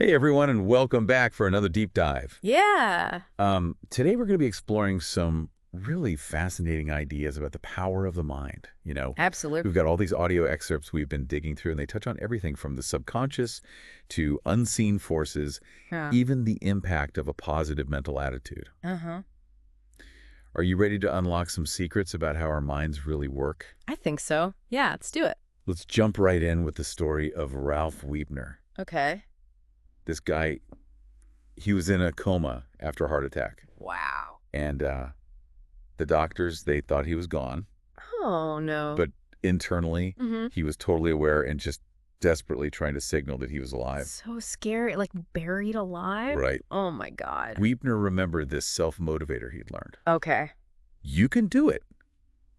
Hey everyone, and welcome back for another deep dive. Yeah, Today we're going to be exploring some really fascinating ideas about the power of the mind. absolutely. We've got all these audio excerpts we've been digging through, and they touch on everything from the subconscious to unseen forces, Yeah. even the impact of a positive mental attitude. Uh-huh. Are you ready to unlock some secrets about how our minds really work? I think so. Yeah, let's do it. Let's jump right in with the story of Ralph Weibner. Okay. This guy, he was in a coma after a heart attack, Wow. and the doctors, they thought he was gone, Oh, no. but internally, Mm-hmm. he was totally aware and just desperately trying to signal that he was alive. So scary. Like buried alive? Right. Oh, my God. Weibner remembered this self-motivator he'd learned. Okay. You can do it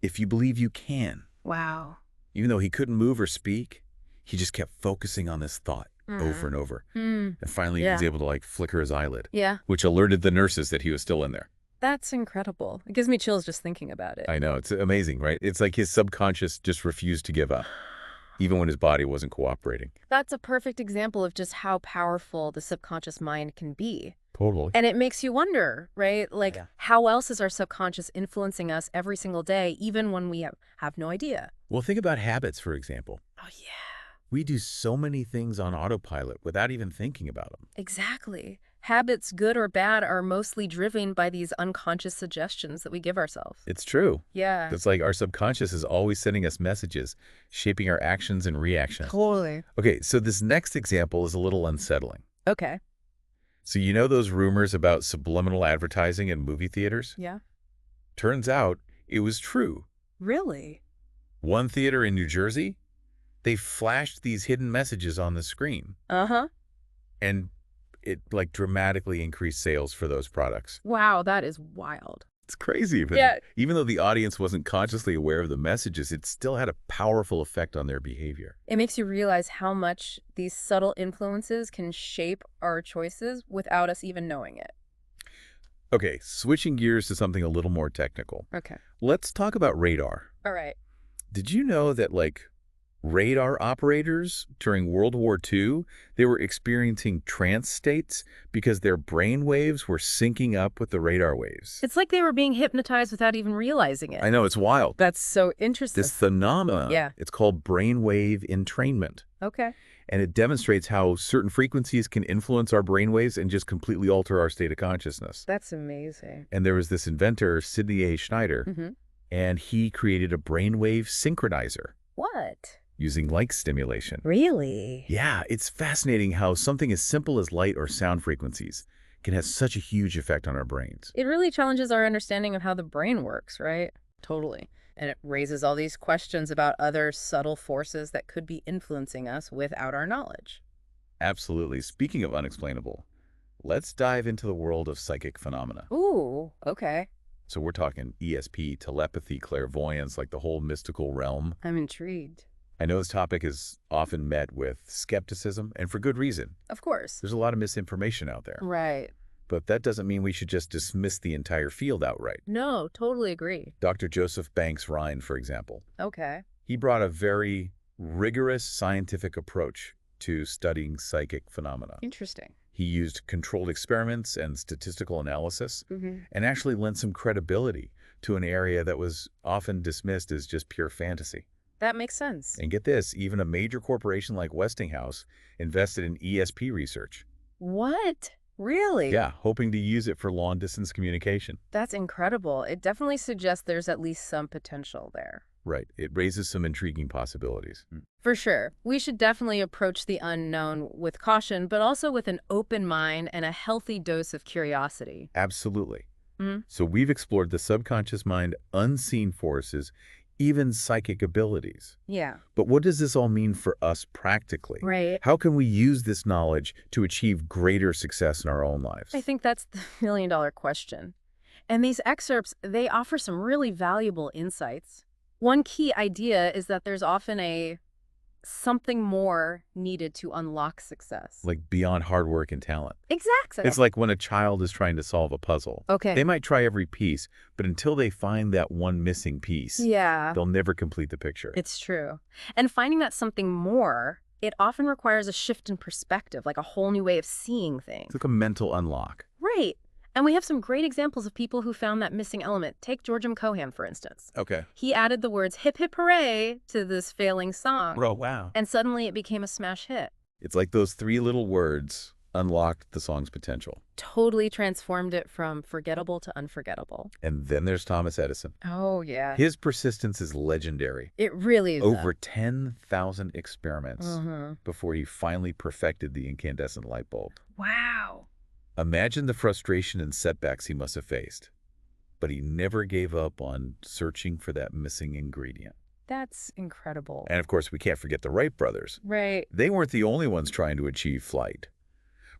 if you believe you can. Wow. Even though he couldn't move or speak, he just kept focusing on this thought over and over. Mm. And finally, he Yeah. was able to, flicker his eyelid, Yeah. which alerted the nurses that he was still in there. That's incredible. It gives me chills just thinking about it. I know. It's amazing, right? It's like his subconscious just refused to give up, even when his body wasn't cooperating. That's a perfect example of just how powerful the subconscious mind can be. Totally. And it makes you wonder, right? Like, Yeah. how else is our subconscious influencing us every single day, even when we have no idea? Well, think about habits, for example. Oh, yeah. We do so many things on autopilot without even thinking about them. Exactly. Habits, good or bad, are mostly driven by these unconscious suggestions that we give ourselves. It's true. Yeah. It's like our subconscious is always sending us messages, shaping our actions and reactions. Totally. Okay, so this next example is a little unsettling. Okay. So you know those rumors about subliminal advertising in movie theaters? Yeah. Turns out it was true. Really? One theater in New Jersey, they flashed these hidden messages on the screen, Uh-huh. and it dramatically increased sales for those products. Wow, that is wild. It's crazy, but Yeah. even though the audience wasn't consciously aware of the messages, it still had a powerful effect on their behavior. It makes you realize how much these subtle influences can shape our choices without us even knowing it. Okay, switching gears to something a little more technical. Okay. Let's talk about radar. All right. Did you know that, radar operators during World War II, they were experiencing trance states because their brain waves were syncing up with the radar waves? It's like they were being hypnotized without even realizing it. I know, it's wild. That's so interesting. This phenomenon, Yeah. it's called brainwave entrainment. Okay. And it demonstrates how certain frequencies can influence our brainwaves and just completely alter our state of consciousness. That's amazing. And there was this inventor, Sidney A. Schneider, Mm-hmm. and he created a brainwave synchronizer What? using light stimulation. Really? Yeah, it's fascinating how something as simple as light or sound frequencies can have such a huge effect on our brains. It really challenges our understanding of how the brain works, right? Totally. And it raises all these questions about other subtle forces that could be influencing us without our knowledge. Absolutely. Speaking of unexplainable, let's dive into the world of psychic phenomena. Ooh, okay. So we're talking ESP, telepathy, clairvoyance, like the whole mystical realm. I'm intrigued. I know this topic is often met with skepticism, and for good reason. Of course. There's a lot of misinformation out there. Right. But that doesn't mean we should just dismiss the entire field outright. No, totally agree. Dr. Joseph Banks Rhine, for example, Okay. he brought a very rigorous scientific approach to studying psychic phenomena. Interesting. He used controlled experiments and statistical analysis, Mm-hmm. and actually lent some credibility to an area that was often dismissed as just pure fantasy. That makes sense. And get this, even a major corporation like Westinghouse invested in ESP research. What? Really? Yeah, hoping to use it for long-distance communication. That's incredible. It definitely suggests there's at least some potential there. Right. It raises some intriguing possibilities. For sure. We should definitely approach the unknown with caution, but also with an open mind and a healthy dose of curiosity. Absolutely. Mhm. So we've explored the subconscious mind, unseen forces, even psychic abilities. Yeah. But what does this all mean for us practically? Right. How can we use this knowledge to achieve greater success in our own lives? I think that's the million-dollar question. And these excerpts, they offer some really valuable insights. One key idea is that there's often something more needed to unlock success. Like beyond hard work and talent. Exactly. It's like when a child is trying to solve a puzzle. Okay. They might try every piece, but until they find that one missing piece, Yeah. they'll never complete the picture. It's true. And finding that something more it often requires a shift in perspective, like a whole new way of seeing things. It's like a mental unlock. Right. And we have some great examples of people who found that missing element. Take George M. Cohan, for instance. Okay. He added the words hip hip hooray to this failing song, Oh, wow. and suddenly it became a smash hit. It's like those three little words unlocked the song's potential. Totally transformed it from forgettable to unforgettable. And then there's Thomas Edison. Oh, yeah. His persistence is legendary. It really is. Over 10,000 experiments Mm-hmm. before he finally perfected the incandescent light bulb. Wow. Imagine the frustration and setbacks he must have faced. But he never gave up on searching for that missing ingredient. That's incredible. And of course, we can't forget the Wright brothers. Right. They weren't the only ones trying to achieve flight,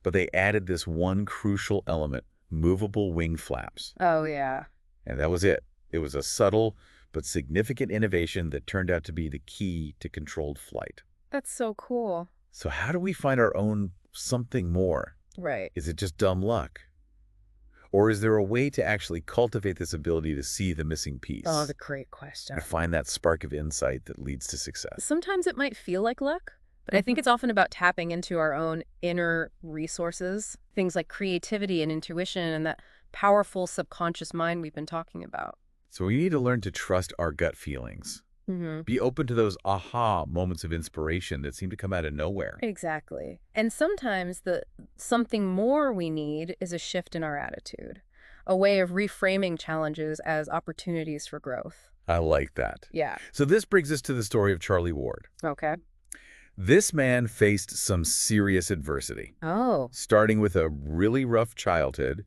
but they added this one crucial element, movable wing flaps. Oh, yeah. And that was it. It was a subtle but significant innovation that turned out to be the key to controlled flight. That's so cool. So how do we find our own something more? Right. Is it just dumb luck? Or is there a way to actually cultivate this ability to see the missing piece Oh, the great question. and find that spark of insight that leads to success? Sometimes it might feel like luck, but I think it's often about tapping into our own inner resources, things like creativity and intuition and that powerful subconscious mind we've been talking about. So we need to learn to trust our gut feelings. Mm-hmm. Be open to those aha moments of inspiration that seem to come out of nowhere. Exactly. And sometimes the something more we need is a shift in our attitude, a way of reframing challenges as opportunities for growth. I like that. Yeah. So this brings us to the story of Charlie Ward. Okay. This man faced some serious adversity, Oh. starting with a really rough childhood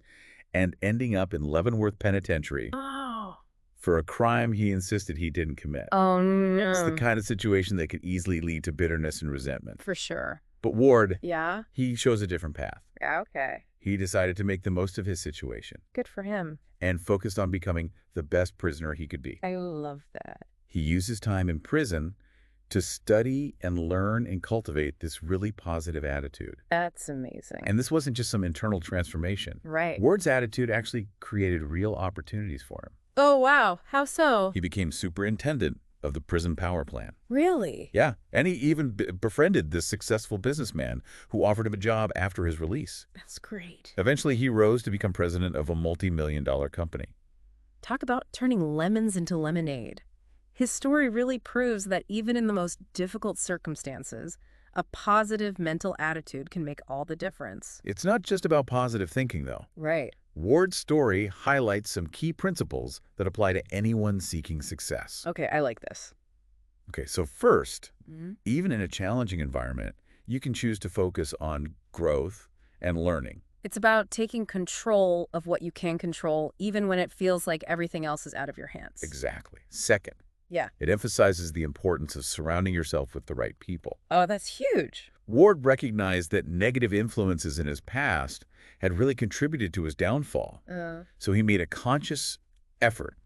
and ending up in Leavenworth Penitentiary Oh. for a crime he insisted he didn't commit. Oh, It's the no. kind of situation that could easily lead to bitterness and resentment. For sure. But Ward, Yeah. he chose a different path. Yeah, okay. He decided to make the most of his situation Good for him. and focused on becoming the best prisoner he could be. I love that. He used his time in prison to study and learn and cultivate this really positive attitude. That's amazing. And this wasn't just some internal transformation. Right. Ward's attitude actually created real opportunities for him. Oh, wow. How so? He became superintendent of the prison power plant. Really? Yeah, and he even befriended this successful businessman who offered him a job after his release. That's great. Eventually, he rose to become president of a multi-million-dollar company. Talk about turning lemons into lemonade. His story really proves that even in the most difficult circumstances, a positive mental attitude can make all the difference. It's not just about positive thinking, though. Right. Ward's story highlights some key principles that apply to anyone seeking success. Okay, I like this. Okay, so first, Mm-hmm. even in a challenging environment, you can choose to focus on growth and learning. It's about taking control of what you can control, even when it feels like everything else is out of your hands. Exactly. Second, Yeah. it emphasizes the importance of surrounding yourself with the right people. Oh, that's huge. Ward recognized that negative influences in his past had really contributed to his downfall, so he made a conscious effort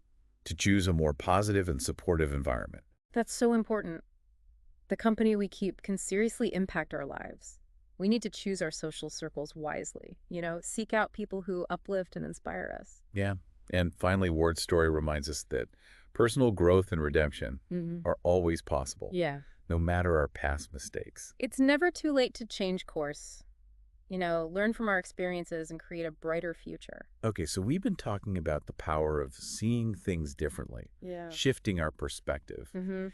to choose a more positive and supportive environment. That's so important. The company we keep can seriously impact our lives. We need to choose our social circles wisely, seek out people who uplift and inspire us. Yeah, and finally, Ward's story reminds us that personal growth and redemption are always possible, Yeah. no matter our past mistakes. It's never too late to change course. Learn from our experiences and create a brighter future. Okay, so we've been talking about the power of seeing things differently, Yeah. shifting our perspective. Mm-hmm.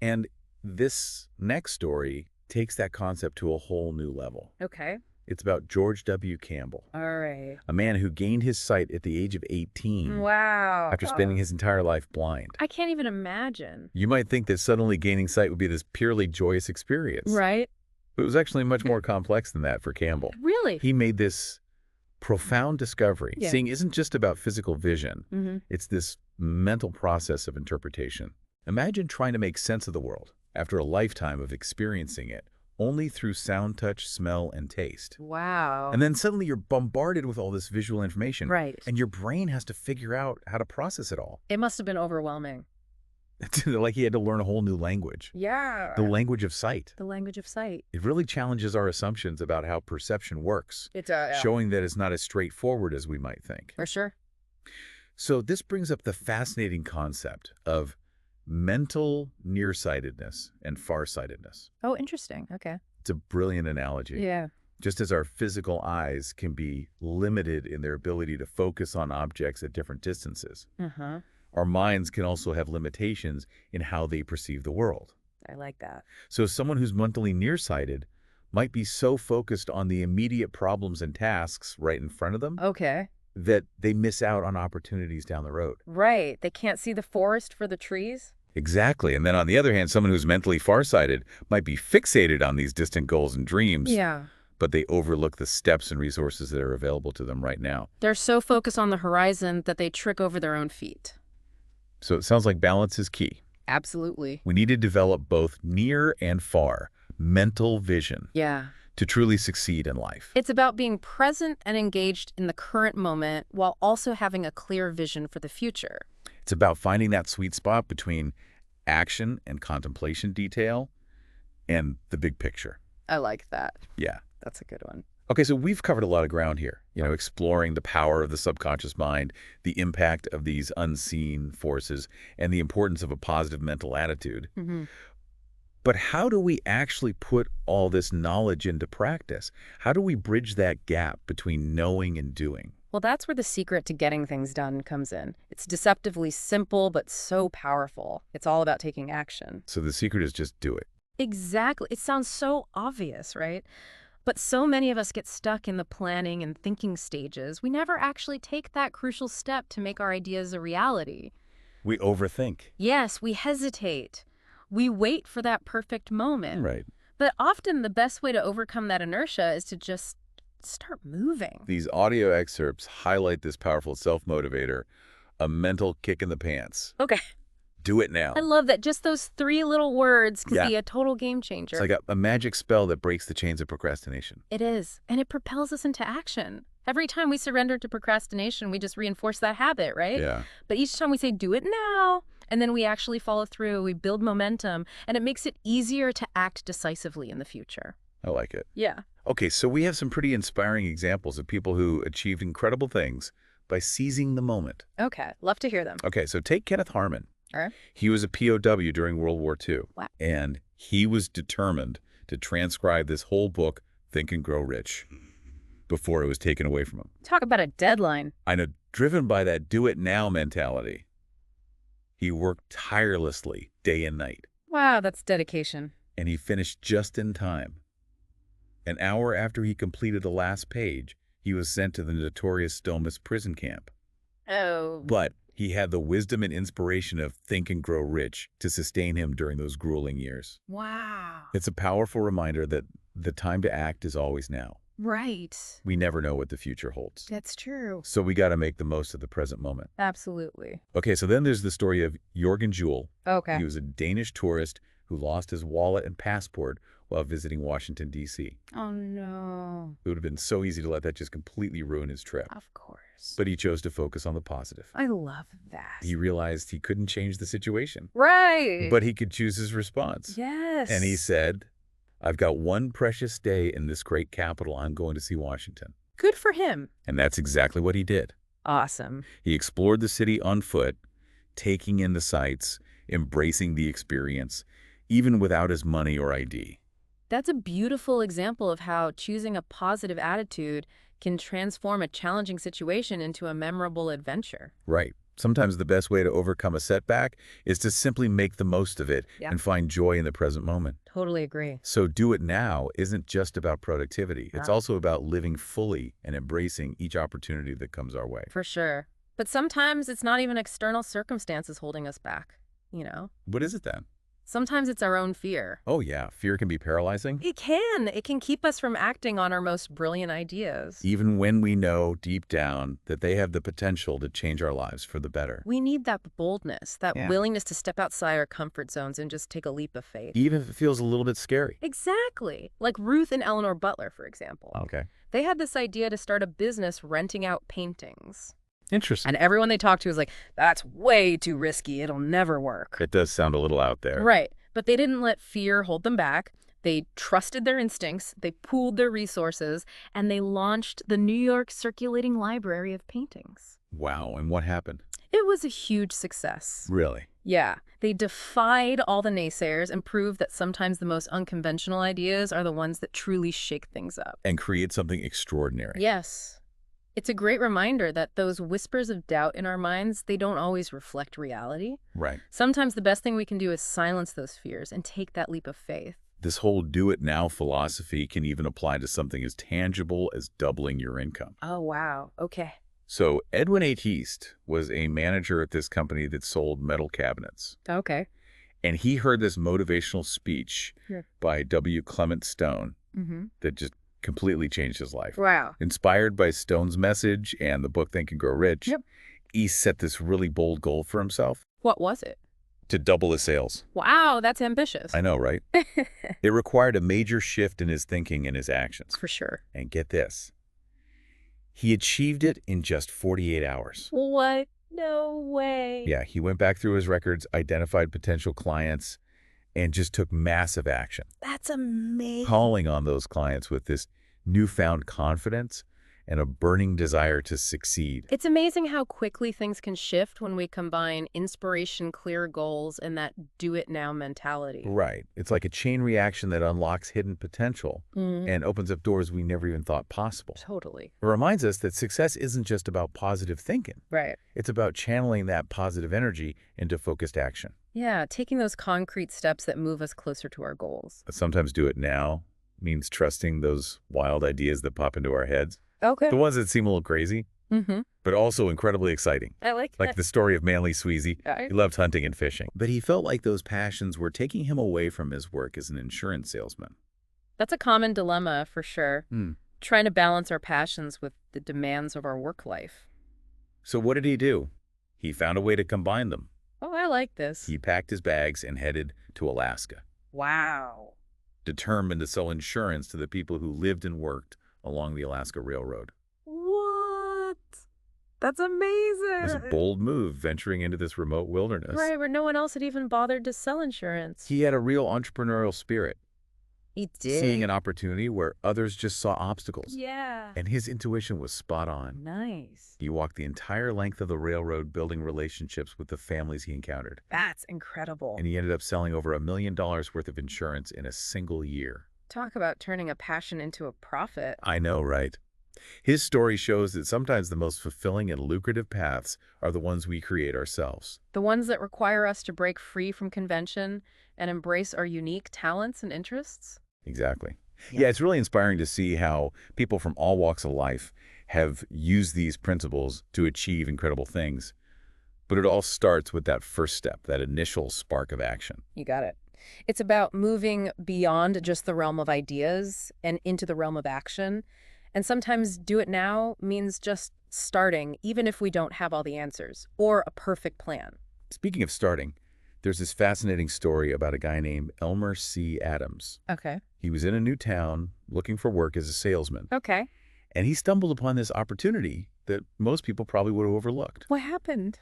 And this next story takes that concept to a whole new level. Okay. It's about George W. Campbell, All right. a man who gained his sight at the age of 18 Wow. after spending his entire life blind. I can't even imagine. You might think that suddenly gaining sight would be this purely joyous experience. Right? But it was actually much more complex than that for Campbell. Really? He made this profound discovery. Yeah. Seeing isn't just about physical vision. Mm-hmm. It's this mental process of interpretation. Imagine trying to make sense of the world after a lifetime of experiencing it only through sound, touch, smell, and taste. Wow. And then suddenly you're bombarded with all this visual information. Right. And your brain has to figure out how to process it all. It must have been overwhelming. It's like he had to learn a whole new language. Yeah. The language of sight. The language of sight. It really challenges our assumptions about how perception works, It's showing that it's not as straightforward as we might think. For sure. So this brings up the fascinating concept of mental nearsightedness and farsightedness. Oh, interesting. Okay. It's a brilliant analogy. Yeah. Just as our physical eyes can be limited in their ability to focus on objects at different distances, Uh-huh. our minds can also have limitations in how they perceive the world. I like that. So someone who's mentally nearsighted might be so focused on the immediate problems and tasks right in front of them Okay. that they miss out on opportunities down the road. Right. They can't see the forest for the trees? Exactly. And then on the other hand, someone who's mentally farsighted might be fixated on these distant goals and dreams, Yeah. but they overlook the steps and resources that are available to them right now. They're so focused on the horizon that they trick over their own feet. So it sounds like balance is key. Absolutely. We need to develop both near and far mental vision Yeah. to truly succeed in life. It's about being present and engaged in the current moment while also having a clear vision for the future. It's about finding that sweet spot between action and contemplation detail and the big picture. I like that. Yeah. That's a good one. Okay, so we've covered a lot of ground here, exploring the power of the subconscious mind, the impact of these unseen forces, and the importance of a positive mental attitude. Mm-hmm. But how do we actually put all this knowledge into practice? How do we bridge that gap between knowing and doing? Well, that's where the secret to getting things done comes in. It's deceptively simple, but so powerful. It's all about taking action. So the secret is just do it. Exactly. It sounds so obvious, right? But so many of us get stuck in the planning and thinking stages. We never actually take that crucial step to make our ideas a reality. We overthink. Yes, we hesitate. We wait for that perfect moment. Right. But often the best way to overcome that inertia is to just start moving. These audio excerpts highlight this powerful self-motivator, a mental kick in the pants. Okay. Do it now. I love that. Just those 3 little words can Yeah. be a total game changer. It's like a magic spell that breaks the chains of procrastination. It is. And it propels us into action. Every time we surrender to procrastination, we just reinforce that habit, right? Yeah. But each time we say, do it now, and then we actually follow through, we build momentum, and it makes it easier to act decisively in the future. I like it. Yeah. Okay, so we have some pretty inspiring examples of people who achieved incredible things by seizing the moment. Okay. Love to hear them. Okay, so take Kenneth Harmon. All right. He was a POW during World War II. Wow. And he was determined to transcribe this whole book, Think and Grow Rich, before it was taken away from him. Talk about a deadline. I know, driven by that do-it-now mentality, he worked tirelessly day and night, Wow, that's dedication. and he finished just in time. An hour after he completed the last page, he was sent to the notorious Stonemas prison camp. Oh. But he had the wisdom and inspiration of Think and Grow Rich to sustain him during those grueling years. Wow. It's a powerful reminder that the time to act is always now. Right. We never know what the future holds. That's true. So we got to make the most of the present moment. Absolutely. Okay, so then there's the story of Jørgen Juel. Okay. He was a Danish tourist who lost his wallet and passport while visiting Washington, D.C. Oh, no. It would have been so easy to let that just completely ruin his trip. Of course. But he chose to focus on the positive. I love that. He realized he couldn't change the situation, Right. but he could choose his response. Yes. And he said, I've got one precious day in this great capital. I'm going to see Washington. Good for him. And that's exactly what he did. Awesome. He explored the city on foot, taking in the sights, embracing the experience, even without his money or ID. That's a beautiful example of how choosing a positive attitude can transform a challenging situation into a memorable adventure. Right. Sometimes the best way to overcome a setback is to simply make the most of it and find joy in the present moment. Totally agree. So do it now isn't just about productivity. It's No. also about living fully and embracing each opportunity that comes our way. For sure. But sometimes it's not even external circumstances holding us back, you know? What is it then? Sometimes it's our own fear. Oh yeah, fear can be paralyzing. It can. It can keep us from acting on our most brilliant ideas. Even when we know deep down that they have the potential to change our lives for the better. We need that boldness, that Yeah. willingness to step outside our comfort zones and just take a leap of faith. Even if it feels a little bit scary. Exactly. Like Ruth and Eleanor Butler, for example. Okay. They had this idea to start a business renting out paintings. Interesting. And everyone they talked to was like, that's way too risky. It'll never work. It does sound a little out there. Right. But they didn't let fear hold them back. They trusted their instincts, they pooled their resources, and they launched the New York Circulating Library of Paintings. Wow, and what happened? It was a huge success. Really? Yeah, they defied all the naysayers and proved that sometimes the most unconventional ideas are the ones that truly shake things up. And create something extraordinary. Yes. It's a great reminder that those whispers of doubt in our minds, they don't always reflect reality. Right. Sometimes the best thing we can do is silence those fears and take that leap of faith. This whole do-it-now philosophy can even apply to something as tangible as doubling your income. Oh, wow. Okay. So Edwin H. East was a manager at this company that sold metal cabinets. Okay. And he heard this motivational speech Yeah. by W. Clement Stone Mm-hmm. that just completely changed his life. Wow. Inspired by Stone's message and the book Think and Grow Rich, Yep. East set this really bold goal for himself What was it? to double his sales. Wow, that's ambitious. I know, right? It required a major shift in his thinking and his actions. For sure. And get this, he achieved it in just 48 hours. What? No way. Yeah, he went back through his records, identified potential clients, and just took massive action, That's amazing. calling on those clients with this newfound confidence and a burning desire to succeed. It's amazing how quickly things can shift when we combine inspiration, clear goals, and that do-it-now mentality. Right. It's like a chain reaction that unlocks hidden potential and opens up doors we never even thought possible. Totally. It reminds us that success isn't just about positive thinking. Right. It's about channeling that positive energy into focused action. Yeah, taking those concrete steps that move us closer to our goals. Sometimes do it now means trusting those wild ideas that pop into our heads. Okay. The ones that seem a little crazy, but also incredibly exciting. I like Like the story of Manly Sweezy. that. He loved hunting and fishing. But he felt like those passions were taking him away from his work as an insurance salesman. That's a common dilemma for sure. Hmm. Trying to balance our passions with the demands of our work life. So what did he do? He found a way to combine them. Oh, I like this. He packed his bags and headed to Alaska, Wow. determined to sell insurance to the people who lived and worked along the Alaska Railroad. What? That's It amazing. was a bold move, venturing into this remote wilderness. Right, where no one else had even bothered to sell insurance. He had a real entrepreneurial spirit, He did. seeing an opportunity where others just saw obstacles. Yeah. And his intuition was spot on. Nice. He walked the entire length of the railroad building relationships with the families he encountered. That's incredible. And he ended up selling over $1 million worth of insurance in a single year. Talk about turning a passion into a profit. I know, right? His story shows that sometimes the most fulfilling and lucrative paths are the ones we create ourselves. The ones that require us to break free from convention and embrace our unique talents and interests. Exactly. Yeah. Yeah, it's really inspiring to see how people from all walks of life have used these principles to achieve incredible things. But it all starts with that first step, that initial spark of action. You got it. It's about moving beyond just the realm of ideas and into the realm of action. And sometimes do it now means just starting, even if we don't have all the answers or a perfect plan. Speaking of starting, there's this fascinating story about a guy named Elmer C. Adams. Okay. He was in a new town looking for work as a salesman, Okay. and he stumbled upon this opportunity that most people probably would have overlooked. What happened?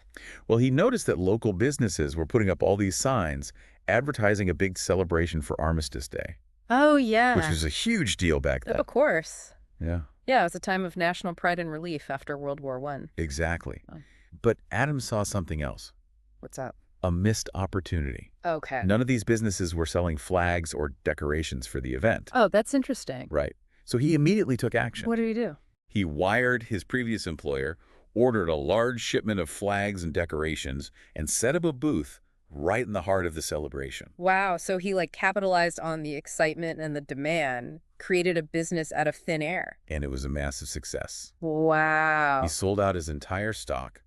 Well, he noticed that local businesses were putting up all these signs advertising a big celebration for Armistice Day, Oh, yeah. which was a huge deal back then. Of course. Yeah, Yeah, it was a time of national pride and relief after World War I. exactly. Oh. But Adams saw something else, What's up? a missed opportunity. Okay. None of these businesses were selling flags or decorations for the event. Oh, that's interesting. Right. So he immediately took action. What did he do? He wired his previous employer, ordered a large shipment of flags and decorations, and set up a booth right in the heart of the celebration. Wow, so he capitalized on the excitement and the demand, created a business out of thin air. And it was a massive success. Wow. He sold out his entire stock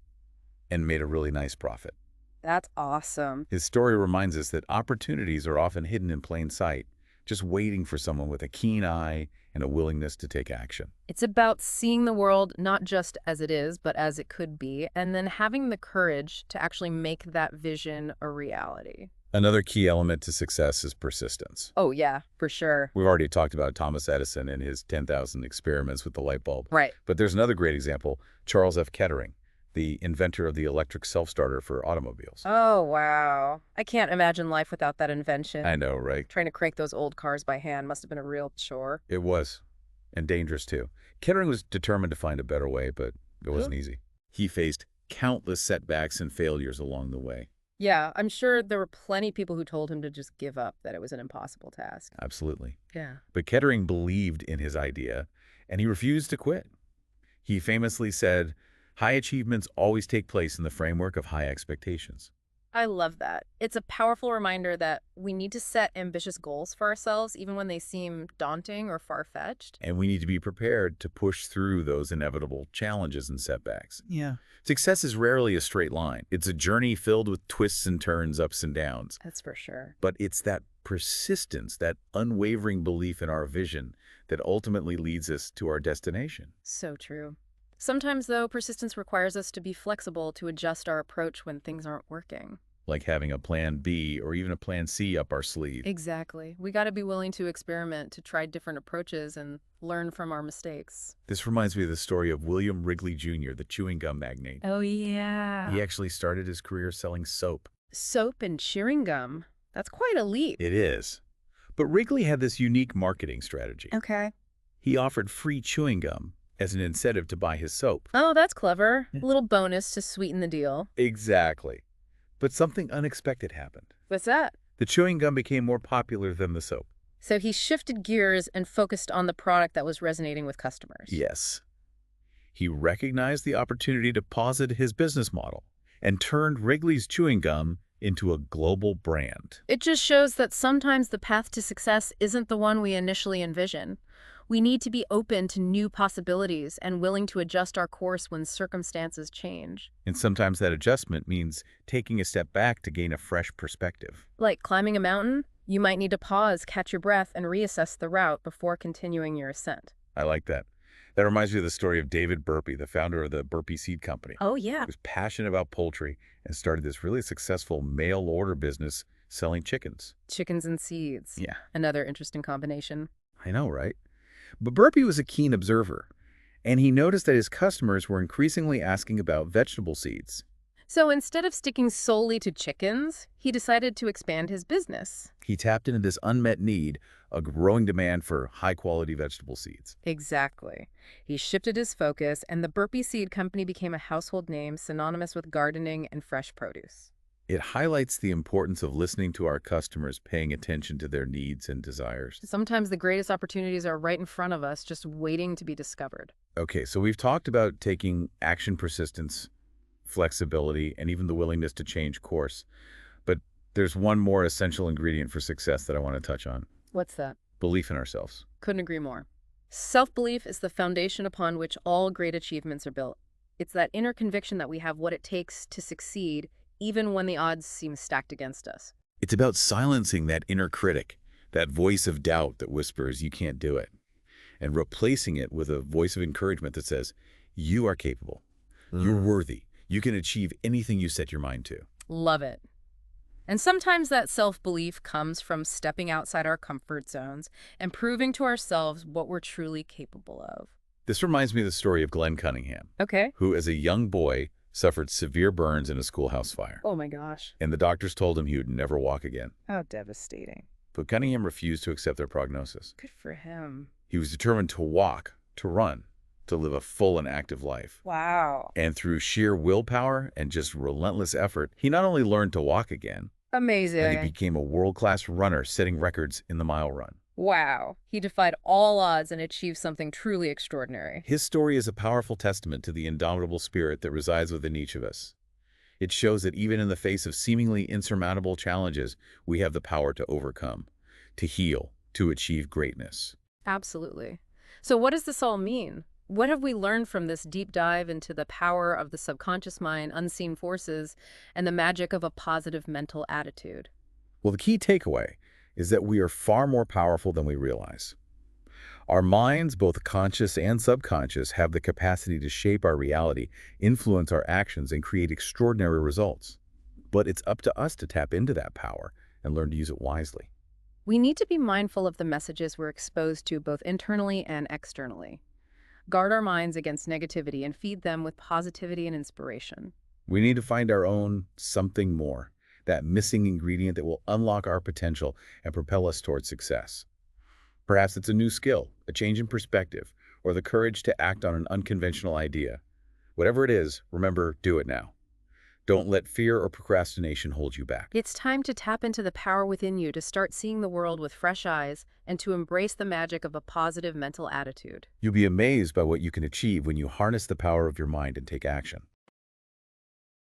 and made a really nice profit. That's awesome. His story reminds us that opportunities are often hidden in plain sight, just waiting for someone with a keen eye and a willingness to take action. It's about seeing the world not just as it is, but as it could be, and then having the courage to actually make that vision a reality. Another key element to success is persistence. Oh, yeah, for sure. We've already talked about Thomas Edison and his 10,000 experiments with the light bulb. Right. But there's another great example, Charles F. Kettering, the inventor of the electric self-starter for automobiles. Oh, wow. I can't imagine life without that invention. I know, right? Trying to crank those old cars by hand must have been a real chore. It was, and dangerous too. Kettering was determined to find a better way, but it wasn't easy. He faced countless setbacks and failures along the way. Yeah, I'm sure there were plenty of people who told him to just give up, that it was an impossible task. Absolutely. Yeah. But Kettering believed in his idea, and he refused to quit. He famously said, "High achievements always take place in the framework of high expectations." I love that. It's a powerful reminder that we need to set ambitious goals for ourselves, even when they seem daunting or far-fetched. And we need to be prepared to push through those inevitable challenges and setbacks. Yeah. Success is rarely a straight line. It's a journey filled with twists and turns, ups and downs. That's for sure. But it's that persistence, that unwavering belief in our vision that ultimately leads us to our destination. So true. Sometimes, though, persistence requires us to be flexible to adjust our approach when things aren't working. Like having a plan B or even a plan C up our sleeve. Exactly. We got to be willing to experiment, to try different approaches and learn from our mistakes. This reminds me of the story of William Wrigley Jr., the chewing gum magnate. Oh, yeah. He actually started his career selling soap. Soap and chewing gum. That's quite a leap. It is. But Wrigley had this unique marketing strategy. Okay. He offered free chewing gum as an incentive to buy his soap. Oh, that's clever. Yeah. A little bonus to sweeten the deal. Exactly. But something unexpected happened. What's that? The chewing gum became more popular than the soap. So he shifted gears and focused on the product that was resonating with customers. Yes. He recognized the opportunity to posit his business model and turned Wrigley's chewing gum into a global brand. It just shows that sometimes the path to success isn't the one we initially envision. We need to be open to new possibilities and willing to adjust our course when circumstances change. And sometimes that adjustment means taking a step back to gain a fresh perspective. Like climbing a mountain, you might need to pause, catch your breath, and reassess the route before continuing your ascent. I like that. That reminds me of the story of David Burpee, the founder of the Burpee Seed Company. Oh, yeah. He was passionate about poultry and started this really successful mail order business selling chickens. Chickens and seeds. Yeah, Another interesting combination. I know, right? But Burpee was a keen observer, and he noticed that his customers were increasingly asking about vegetable seeds. So instead of sticking solely to chickens, he decided to expand his business. He tapped into this unmet need, a growing demand for high-quality vegetable seeds. Exactly. He shifted his focus, and the Burpee Seed Company became a household name synonymous with gardening and fresh produce. It highlights the importance of listening to our customers, paying attention to their needs and desires. Sometimes the greatest opportunities are right in front of us, just waiting to be discovered. Okay, so we've talked about taking action, persistence, flexibility, and even the willingness to change course. But there's one more essential ingredient for success that I want to touch on. What's that? Belief in ourselves. Couldn't agree more. Self-belief is the foundation upon which all great achievements are built. It's that inner conviction that we have what it takes to succeed, even when the odds seem stacked against us. It's about silencing that inner critic, that voice of doubt that whispers, "You can't do it," and replacing it with a voice of encouragement that says, "You are capable. You're worthy. You can achieve anything you set your mind to." Love it. And sometimes that self-belief comes from stepping outside our comfort zones and proving to ourselves what we're truly capable of. This reminds me of the story of Glenn Cunningham, Okay. who as a young boy suffered severe burns in a schoolhouse fire. Oh my gosh. And the doctors told him he would never walk again. How devastating. But Cunningham refused to accept their prognosis. Good for him. He was determined to walk, to run, to live a full and active life. Wow. And through sheer willpower and just relentless effort, he not only learned to walk again, but he Amazing. became a world-class runner, setting records in the mile run. Wow. He defied all odds and achieved something truly extraordinary. His story is a powerful testament to the indomitable spirit that resides within each of us. It shows that even in the face of seemingly insurmountable challenges, we have the power to overcome, to heal, to achieve greatness. Absolutely. So what does this all mean? What have we learned from this deep dive into the power of the subconscious mind, unseen forces, and the magic of a positive mental attitude? Well, the key takeaway is that we are far more powerful than we realize. Our minds, both conscious and subconscious, have the capacity to shape our reality, influence our actions, and create extraordinary results. But it's up to us to tap into that power and learn to use it wisely. We need to be mindful of the messages we're exposed to both internally and externally. Guard our minds against negativity and feed them with positivity and inspiration. We need to find our own something more, that missing ingredient that will unlock our potential and propel us towards success. Perhaps it's a new skill, a change in perspective, or the courage to act on an unconventional idea. Whatever it is, remember, do it now. Don't let fear or procrastination hold you back. It's time to tap into the power within you to start seeing the world with fresh eyes and to embrace the magic of a positive mental attitude. You'll be amazed by what you can achieve when you harness the power of your mind and take action.